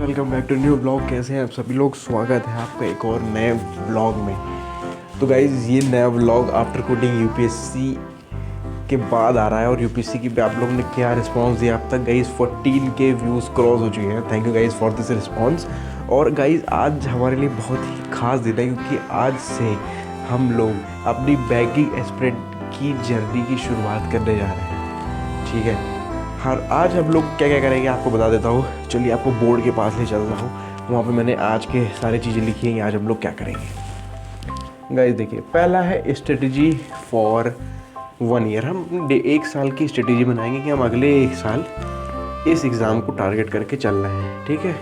Welcome back to new blog. कैसे हैं आप सभी लोग? स्वागत है आपका एक और नए ब्लॉग में। तो गाइज़ ये नया ब्लॉग आफ्टर कोडिंग यूपीएससी के बाद आ रहा है और यूपीएससी की पे आप लोगों ने क्या रिस्पांस दिया अब तक। गाइज़ 14K व्यूज़ क्रॉस हो चुके हैं। Thank you guys for this response. और गाइज़ आज हमारे लिए बहुत ही खास दिन है क्योंकि आज से हम लोग अपनी बैंकिंग एस्पिरेंट की जर्नी की शुरुआत करने जा रहे हैं। ठीक है, हर आज हम लोग क्या क्या करेंगे आपको बता देता हूँ। चलिए आपको बोर्ड के पास ले चल रहा हूँ, वहाँ पे मैंने आज के सारी चीज़ें लिखी हैं कि आज हम लोग क्या करेंगे। गाइस देखिए, पहला है स्ट्रेटजी फॉर 1 ईयर। हम 1 साल की स्ट्रेटजी बनाएंगे कि हम अगले 1 साल इस एग्ज़ाम को टारगेट करके चल रहे हैं। ठीक है,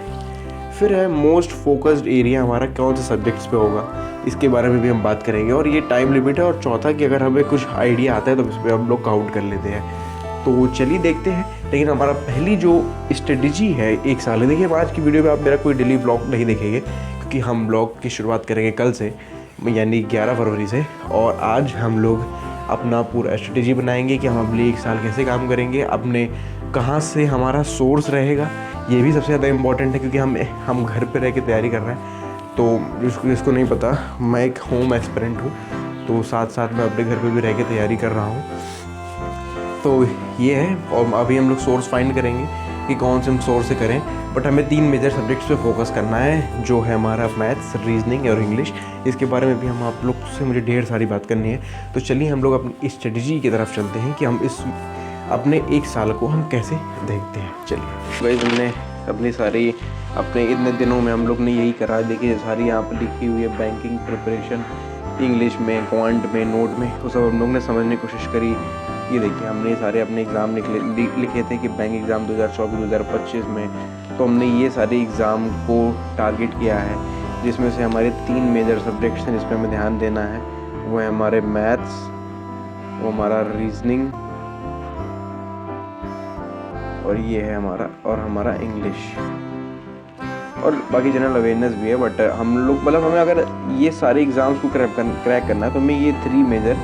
फिर है मोस्ट फोकस्ड एरिया हमारा कौन से सब्जेक्ट्स पे होगा, इसके बारे में भी हम बात करेंगे और ये टाइम लिमिट है। और चौथा कि अगर हमें कुछ आइडिया आता है तो इस पर हम लोग काउंट कर लेते हैं। तो चलिए देखते हैं। लेकिन हमारा पहली जो स्ट्रेटजी है 1 साल है, देखिए आज की वीडियो में आप मेरा कोई डेली व्लॉग नहीं देखेंगे क्योंकि हम व्लॉग की शुरुआत करेंगे कल से, यानी 11 फरवरी से। और आज हम लोग अपना पूरा स्ट्रेटजी बनाएंगे कि हम अगले 1 साल कैसे काम करेंगे, अपने कहाँ से हमारा सोर्स रहेगा, ये भी सबसे ज़्यादा इम्पॉर्टेंट है क्योंकि हम घर पे रह के तैयारी कर रहे हैं। तो जिसको नहीं पता, मैं एक होम एस्पिरेंट हूँ, तो साथ साथ मैं अपने घर पे भी रह के तैयारी कर रहा हूँ। तो ये है, और अभी हम लोग सोर्स फाइंड करेंगे कि कौन से हम सोर्स से करें। बट हमें 3 मेजर सब्जेक्ट्स पे फोकस करना है, जो है हमारा मैथ्स, रीजनिंग और इंग्लिश। इसके बारे में भी हम आप लोग से मुझे ढेर सारी बात करनी है। तो चलिए हम लोग अपनी स्ट्रेटजी की तरफ चलते हैं कि हम इस अपने 1 साल को हम कैसे देखते हैं। चलिए गाइस, हमने अपने इतने दिनों में हम लोग ने यही करा। देखिए सारी यहाँ पर लिखी हुई है बैंकिंग प्रिपरेशन, इंग्लिश में, क्वांट में, नोट में, वो सब हम लोग ने समझने की कोशिश करी। ये देखिए हमने सारे अपने एग्ज़ाम लिखे थे कि बैंक एग्ज़ाम 2024-2025 में। तो हमने ये सारे एग्ज़ाम को टारगेट किया है, जिसमें से हमारे 3 मेजर सब्जेक्ट्स हैं जिस पर हमें ध्यान देना है। वो है हमारे मैथ्स, वो हमारा रीजनिंग और ये है हमारा इंग्लिश। और बाकी जनरल अवेयरनेस भी है। बट हम लोग हमें अगर ये सारे एग्ज़ाम्स को क्रैक करना है तो हमें ये 3 मेजर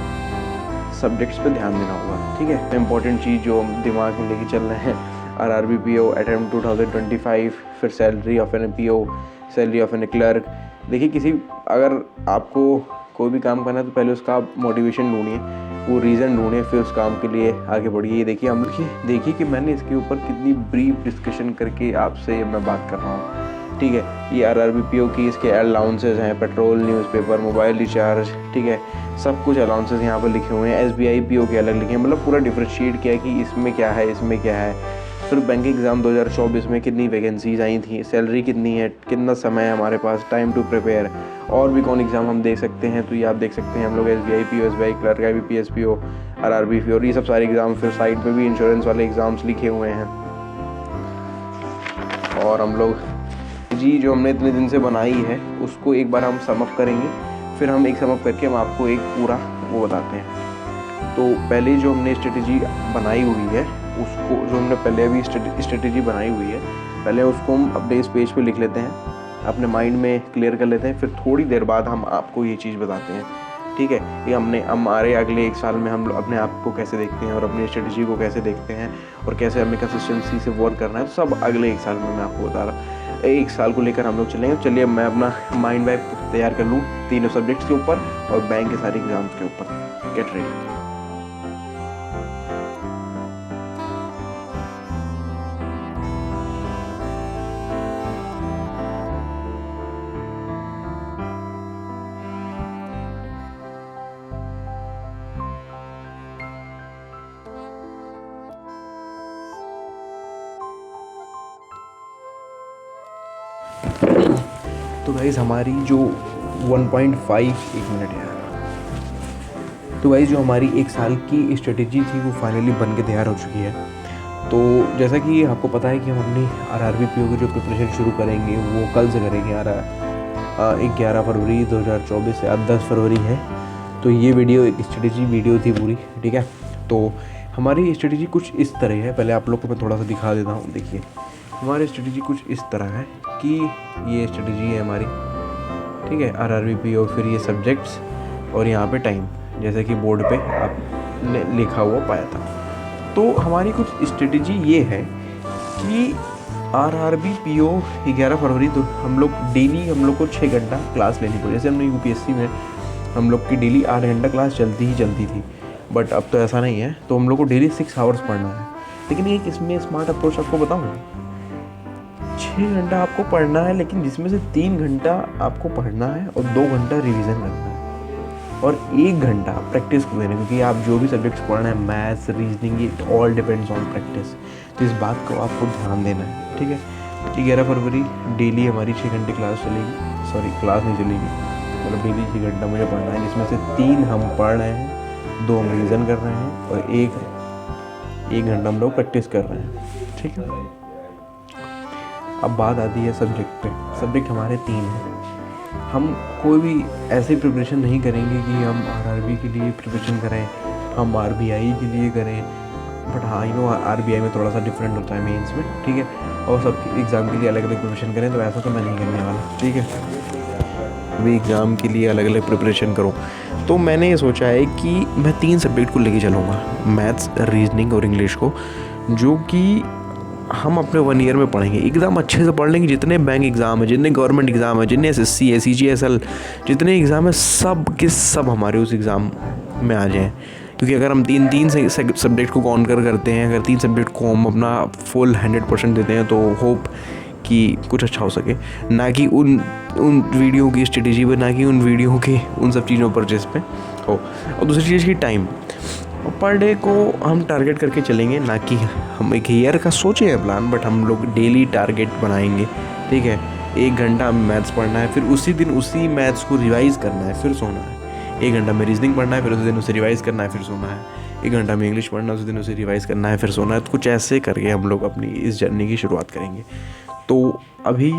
सब्जेक्ट्स पे ध्यान देना होगा। ठीक है, इंपॉर्टेंट चीज़ जो हम दिमाग में लेके चल रहे हैं, RRB PO अटेम्प्ट 2025, फिर salary of an PO, salary of an clerk. देखिए अगर आपको कोई भी काम करना है तो पहले उसका आप मोटिवेशन ढूंढिए, वो रीज़न ढूंढिए, फिर उस काम के लिए आगे बढ़िए। ये देखिए कि मैंने इसके ऊपर कितनी ब्रीफ डिस्कशन करके आपसे मैं बात कर रहा हूँ। ठीक है, ये RRB PO की इसके अलाउंसेस हैं, पेट्रोल, न्यूज़पेपर, मोबाइल रिचार्ज, ठीक है, सब कुछ अलाउंसेस यहाँ पर लिखे हुए हैं। SBI PO के अलग लिखे हैं, मतलब पूरा डिफरेंशिएट किया कि इसमें क्या है, इसमें क्या है। फिर बैंकिंग एग्ज़ाम 2024 में कितनी वैकेंसीज आई थी, सैलरी कितनी है, कितना समय है हमारे पास, टाइम टू प्रिपेयर, और भी कौन एग्ज़ाम हम देख सकते हैं। तो ये आप देख सकते हैं हम लोग SBI PO, SBI clerk, IBPS PO, RRB PO और ये सब सारे एग्ज़ाम। फिर साइड पे भी इंश्योरेंस वाले एग्ज़ाम्स लिखे हुए हैं। और हम लोग जो हमने इतने दिन से बनाई है उसको एक बार हम समअप करेंगे, फिर हम एक समअप करके हम आपको एक पूरा वो बताते हैं। तो पहले जो हमने स्ट्रेटजी बनाई हुई है उसको, जो हमने पहले अभी स्ट्रेटजी बनाई हुई है, पहले उसको हम अपने इस पेज पे लिख लेते हैं, अपने माइंड में क्लियर कर लेते हैं। फिर थोड़ी देर बाद हम आपको ये चीज़ बताते हैं। ठीक है, ये हमारे अगले 1 साल में हम अपने आप को कैसे देखते हैं और अपनी स्ट्रेटजी को कैसे देखते हैं और कैसे हमें कंसिस्टेंसी से वर्क करना है, तो सब अगले 1 साल में मैं आपको बता रहा हूँ। 1 साल को लेकर हम लोग चलेंगे। चलिए मैं अपना माइंड मैप तैयार कर लूँ तीनों सब्जेक्ट्स के ऊपर और बैंक के सारे एग्जाम्स के ऊपर। Get ready. तो गाइज़ हमारी जो 1.5 एक मिनट यार, तो गाइज़ जो हमारी 1 साल की स्ट्रेटजी थी वो फाइनली बन के तैयार हो चुकी है। तो जैसा कि आपको पता है कि हम अपनी RRB PO की जो प्रिपरेशन शुरू करेंगे वो कल से करेंगे। 11 फरवरी 2024 से आज 10 फरवरी है। तो ये वीडियो एक स्ट्रेटजी वीडियो थी पूरी। ठीक है, तो हमारी स्ट्रेटजी कुछ इस तरह है। पहले आप लोग को मैं थोड़ा सा दिखा देता हूँ। देखिए हमारी स्ट्रेटजी कुछ इस तरह है कि ये स्ट्रेटजी है हमारी। ठीक है, RRB PO, फिर ये सब्जेक्ट्स और यहाँ पे टाइम, जैसे कि बोर्ड पे आपने लिखा हुआ पाया था। तो हमारी कुछ स्ट्रेटजी ये है कि RRB PO 11 फरवरी। तो हम लोग डेली हम लोग को 6 घंटा क्लास लेनी पड़ी। जैसे हमने UPSC में हम लोग की डेली 8 घंटा क्लास चलती थी, बट अब तो ऐसा नहीं है। तो हम लोग को डेली 6 आवर्स पढ़ना है। लेकिन एक इसमें स्मार्ट अप्रोच आपको बताऊँ, 6 घंटा आपको पढ़ना है, लेकिन जिसमें से 3 घंटा आपको पढ़ना है और 2 घंटा रिवीजन करना है और 1 घंटा प्रैक्टिस को देना, क्योंकि आप जो भी सब्जेक्ट्स पढ़ रहे हैं, maths, reasoning, it all depends on practice. तो इस बात को आपको ध्यान देना है, ठीक है। 11 फरवरी डेली हमारी 6 घंटे क्लास चलेगी, सॉरी क्लास नहीं चलेगी, मतलब डेली 6 घंटा मुझे पढ़ना है, जिसमें से 3 हम पढ़ रहे हैं, 2 हम रिविज़न कर रहे हैं और एक घंटा हम लोग प्रैक्टिस कर रहे हैं, ठीक है। अब बात आती है सब्जेक्ट पे। सब्जेक्ट हमारे 3 हैं। हम कोई भी ऐसी प्रिपरेशन नहीं करेंगे कि हम RRB के लिए प्रिपरेशन करें, हम RBI के लिए करें, बट हाँ यू नो RBI में थोड़ा सा डिफरेंट होता है मेंस में, ठीक है। और सब एग्ज़ाम के लिए अलग अलग प्रिपरेशन करें, तो ऐसा तो मैं नहीं करने वाला, ठीक है। भी एग्ज़ाम के लिए अलग अलग प्रिपरेशन करूँ, तो मैंने ये सोचा है कि मैं 3 सब्जेक्ट को लेके चलूँगा, मैथ्स, रीजनिंग और इंग्लिश को, जो कि हम अपने 1 ईयर में पढ़ेंगे। एग्ज़ाम अच्छे से पढ़ लेंगे। जितने बैंक एग्ज़ाम है, जितने गवर्नमेंट एग्ज़ाम है, जितने SSC है, CGSL, जितने एग्ज़ाम है, सब के सब हमारे उस एग्ज़ाम में आ जाएँ। क्योंकि अगर हम तीन सब्जेक्ट को कॉन्कर करते हैं, अगर 3 सब्जेक्ट को हम अपना फुल 100% देते हैं, तो होप कि कुछ अच्छा हो सके। ना कि उन वीडियो की स्ट्रेटेजी पर, ना कि उन वीडियो के उन सब चीज़ों पर जिस पे हो। और दूसरी चीज़ की टाइम, पर डे को हम टारगेट करके चलेंगे, ना कि हम एक ईयर का सोचे हैं प्लान, बट हम लोग डेली टारगेट बनाएंगे, ठीक है। 1 घंटा मैथ्स पढ़ना है, फिर उसी दिन उसी मैथ्स को रिवाइज़ करना है, फिर सोना है। 1 घंटा में रीजनिंग पढ़ना है, फिर उसी दिन उसे रिवाइज़ करना है, फिर सोना है। 1 घंटा में इंग्लिश पढ़ना है, उसी दिन उसे रिवाइज़ करना है, फिर सोना है। तो कुछ ऐसे करके हम लोग अपनी इस जर्नी की शुरुआत करेंगे। तो अभी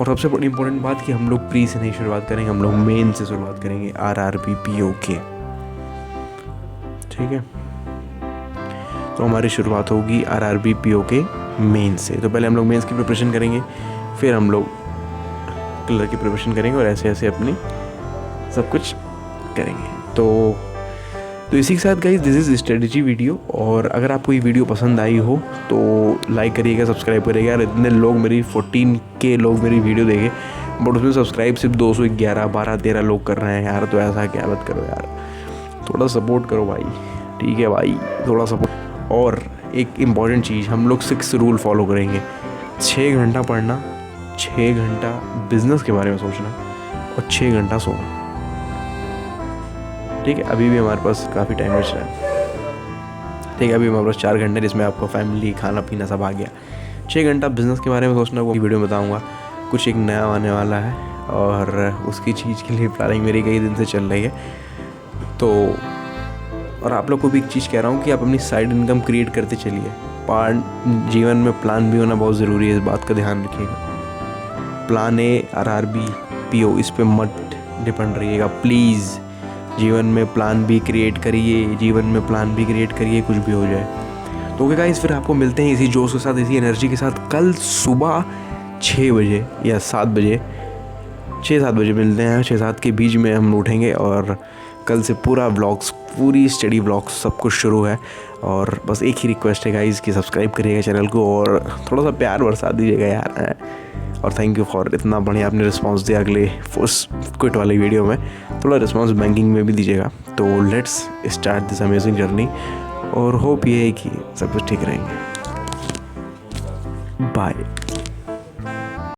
और सबसे बड़ी इंपॉर्टेंट बात कि हम लोग प्री से नहीं शुरुआत करेंगे, हम लोग मेन से शुरुआत करेंगे, RRB PO के, ठीक है। तो हमारी शुरुआत होगी RRB PO के मेन से। तो पहले हम लोग मेंस की प्रिपरेशन करेंगे, फिर हम लोग क्लर की प्रिपरेशन करेंगे और ऐसे ऐसे अपनी सब कुछ करेंगे। तो इसी के साथ guys this is strategy video. और अगर आपको ये वीडियो पसंद आई हो तो लाइक करिएगा, सब्सक्राइब करिएगा। यार इतने लोग मेरी 14K लोग मेरी वीडियो देखे, बट उसमें सब्सक्राइब सिर्फ 211, 12, 13 लोग कर रहे हैं यार। तो ऐसा क्या मत करो यार, थोड़ा सपोर्ट करो भाई, ठीक है भाई, थोड़ा सपोर्ट। और एक इम्पॉर्टेंट चीज़, हम लोग 6 रूल फॉलो करेंगे। 6 घंटा पढ़ना, 6 घंटा बिजनेस के बारे में सोचना और 6 घंटा सोना, ठीक है। अभी भी हमारे पास काफ़ी टाइम बच रहा है, ठीक है। अभी हमारे पास 4 घंटे, जिसमें आपको फैमिली, खाना पीना सब आ गया। 6 घंटा बिज़नेस के बारे में सोचना, वो वीडियो में बताऊँगा। कुछ एक नया आने वाला है और उसकी चीज़ के लिए प्लानिंग मेरी कई दिन से चल रही है। तो और आप लोग को भी एक चीज़ कह रहा हूँ कि आप अपनी साइड इनकम क्रिएट करते चलिए। जीवन में प्लान भी होना बहुत ज़रूरी है, इस बात का ध्यान रखिएगा। प्लान A, RRB PO, इस पर मत डिपेंड रहिएगा प्लीज़। जीवन में प्लान भी क्रिएट करिए, जीवन में प्लान भी क्रिएट करिए, कुछ भी हो जाए तो। ओके गाइस, फिर आपको मिलते हैं इसी जोश के साथ, इसी एनर्जी के साथ कल सुबह 6 बजे या 7 बजे, 6-7 बजे मिलते हैं। 6-7 के बीच में हम उठेंगे और कल से पूरा व्लॉग्स, पूरी स्टडी व्लॉग्स सब कुछ शुरू है। और बस एक ही रिक्वेस्ट है गाइस कि सब्सक्राइब करिएगा चैनल को और थोड़ा सा प्यार बरसा दीजिएगा यार। और थैंक यू फॉर इतना बढ़िया आपने रिस्पांस दिया अगले फर्स्ट क्विट वाली वीडियो में। थोड़ा रिस्पांस बैंकिंग में भी दीजिएगा। तो let's start this amazing journey और होप ये है कि सब कुछ ठीक रहेंगे। बाय।